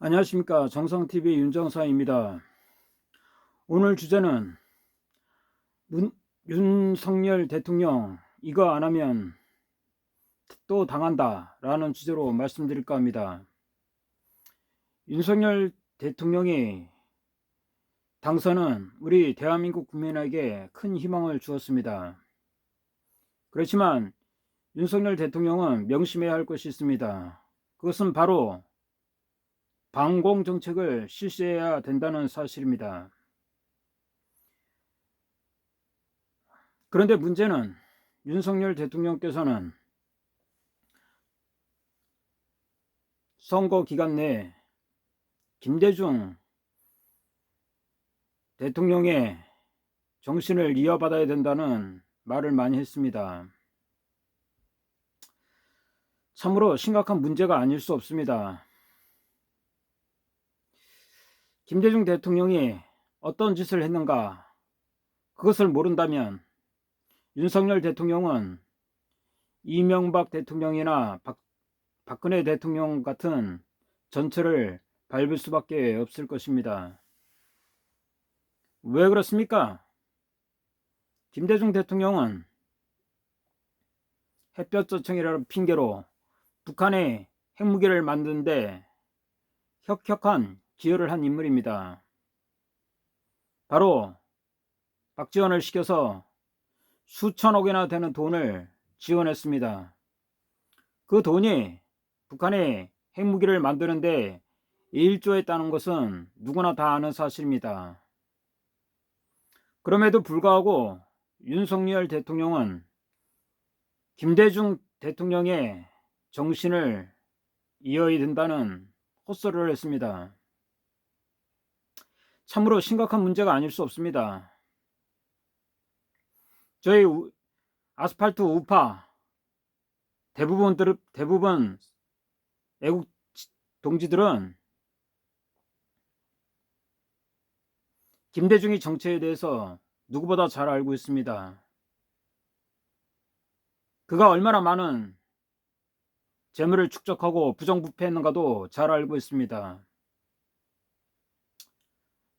안녕하십니까. 정성TV 윤정사입니다. 오늘 주제는 윤석열 대통령 이거 안 하면 또 당한다 라는 주제로 말씀드릴까 합니다. 윤석열 대통령이 당선은 우리 대한민국 국민에게 큰 희망을 주었습니다. 그렇지만 윤석열 대통령은 명심해야 할 것이 있습니다. 그것은 바로 방공 정책을 실시해야 된다는 사실입니다. 그런데 문제는 윤석열 대통령께서는 선거 기간 내에 김대중 대통령의 정신을 이어받아야 된다는 말을 많이 했습니다. 참으로 심각한 문제가 아닐 수 없습니다. 김대중 대통령이 어떤 짓을 했는가, 그것을 모른다면 윤석열 대통령은 이명박 대통령이나 박근혜 대통령 같은 전철을 밟을 수밖에 없을 것입니다. 왜 그렇습니까? 김대중 대통령은 햇볕조청이라는 핑계로 북한의 핵무기를 만드는데 혁혁한 기여를 한 인물입니다. 바로 박지원을 시켜서 수천억이나 되는 돈을 지원했습니다. 그 돈이 북한의 핵무기를 만드는데 일조했다는 것은 누구나 다 아는 사실입니다. 그럼에도 불구하고 윤석열 대통령은 김대중 대통령의 정신을 이어야 된다는 헛소리를 했습니다. 참으로 심각한 문제가 아닐 수 없습니다. 저희 아스팔트 우파 대부분 애국 동지들은 김대중의 정체에 대해서 누구보다 잘 알고 있습니다. 그가 얼마나 많은 재물을 축적하고 부정부패했는가도 잘 알고 있습니다.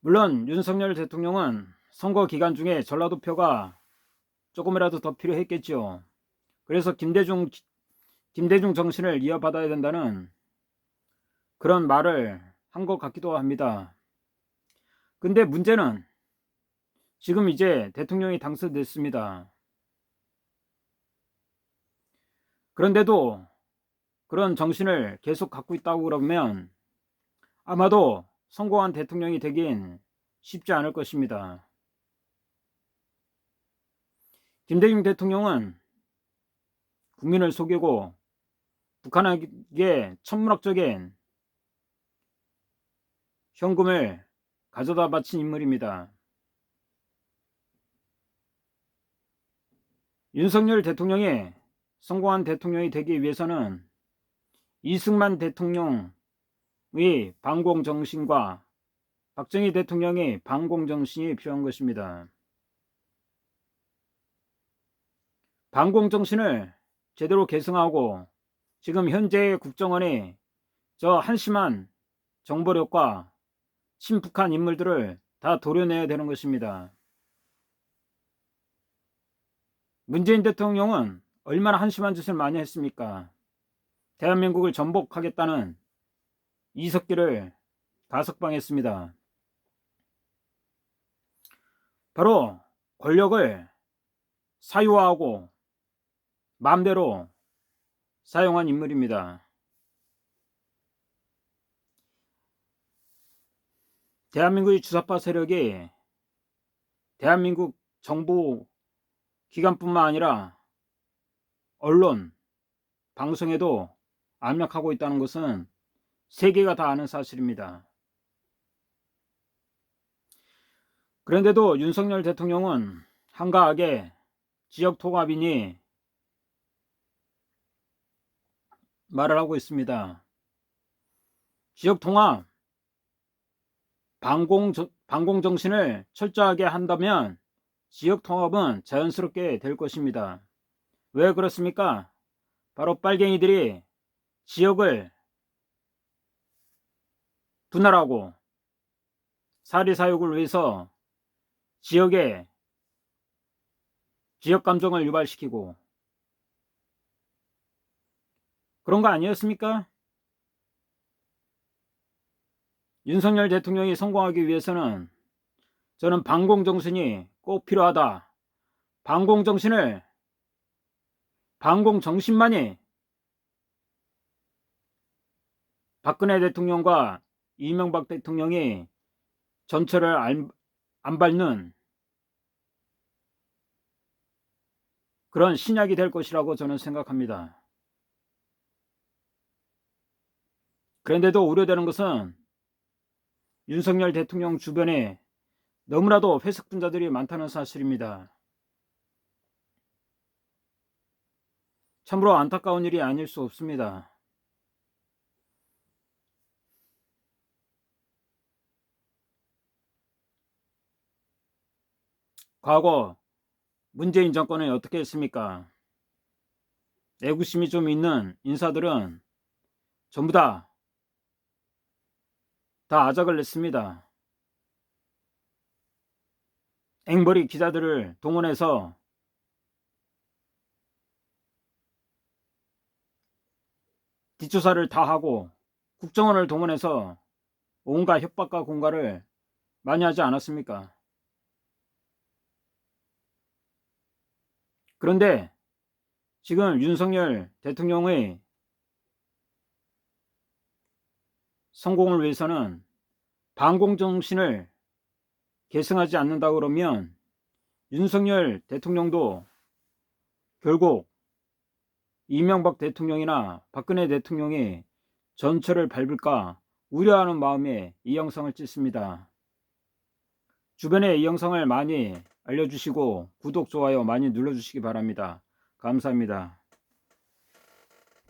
물론 윤석열 대통령은 선거 기간 중에 전라도 표가 조금이라도 더 필요했겠죠. 그래서 김대중 정신을 이어받아야 된다는 그런 말을 한 것 같기도 합니다. 근데 문제는 지금 이제 대통령이 당선됐습니다. 그런데도 그런 정신을 계속 갖고 있다고 그러면 아마도 성공한 대통령이 되긴 쉽지 않을 것입니다. 김대중 대통령은 국민을 속이고 북한에게 천문학적인 현금을 가져다 바친 인물입니다. 윤석열 대통령이 성공한 대통령이 되기 위해서는 이승만 대통령의 반공정신과 박정희 대통령의 반공정신이 필요한 것입니다. 반공정신을 제대로 계승하고 지금 현재의 국정원이 저 한심한 정보력과 친북한 인물들을 다 도려내야 되는 것입니다. 문재인 대통령은 얼마나 한심한 짓을 많이 했습니까? 대한민국을 전복하겠다는 이석기를 가석방했습니다. 바로 권력을 사유화하고 마음대로 사용한 인물입니다. 대한민국의 주사파 세력이 대한민국 정부 기관뿐만 아니라 언론, 방송에도 압력하고 있다는 것은 세계가 다 아는 사실입니다. 그런데도 윤석열 대통령은 한가하게 지역통합이니 말을 하고 있습니다. 지역통합, 반공정신을 철저하게 한다면 지역통합은 자연스럽게 될 것입니다. 왜 그렇습니까? 바로 빨갱이들이 지역을 분할하고 사리사욕을 위해서 지역에 지역 감정을 유발시키고 그런 거 아니었습니까? 윤석열 대통령이 성공하기 위해서는 저는 반공정신이 꼭 필요하다. 반공정신만이 박근혜 대통령과 이명박 대통령이 전철을 안 밟는 그런 신약이 될 것이라고 저는 생각합니다. 그런데도 우려되는 것은 윤석열 대통령 주변에 너무나도 회색 분자들이 많다는 사실입니다. 참으로 안타까운 일이 아닐 수 없습니다. 과거 문재인 정권은 어떻게 했습니까? 애국심이 좀 있는 인사들은 전부 다 아작을 냈습니다. 앵벌이 기자들을 동원해서 뒷조사를 다 하고 국정원을 동원해서 온갖 협박과 공갈을 많이 하지 않았습니까? 그런데 지금 윤석열 대통령의 성공을 위해서는 반공정신을 계승하지 않는다 그러면 윤석열 대통령도 결국 이명박 대통령이나 박근혜 대통령이 전철을 밟을까 우려하는 마음에 이 영상을 찍습니다. 주변에 이 영상을 많이 알려주시고 구독, 좋아요 많이 눌러주시기 바랍니다. 감사합니다.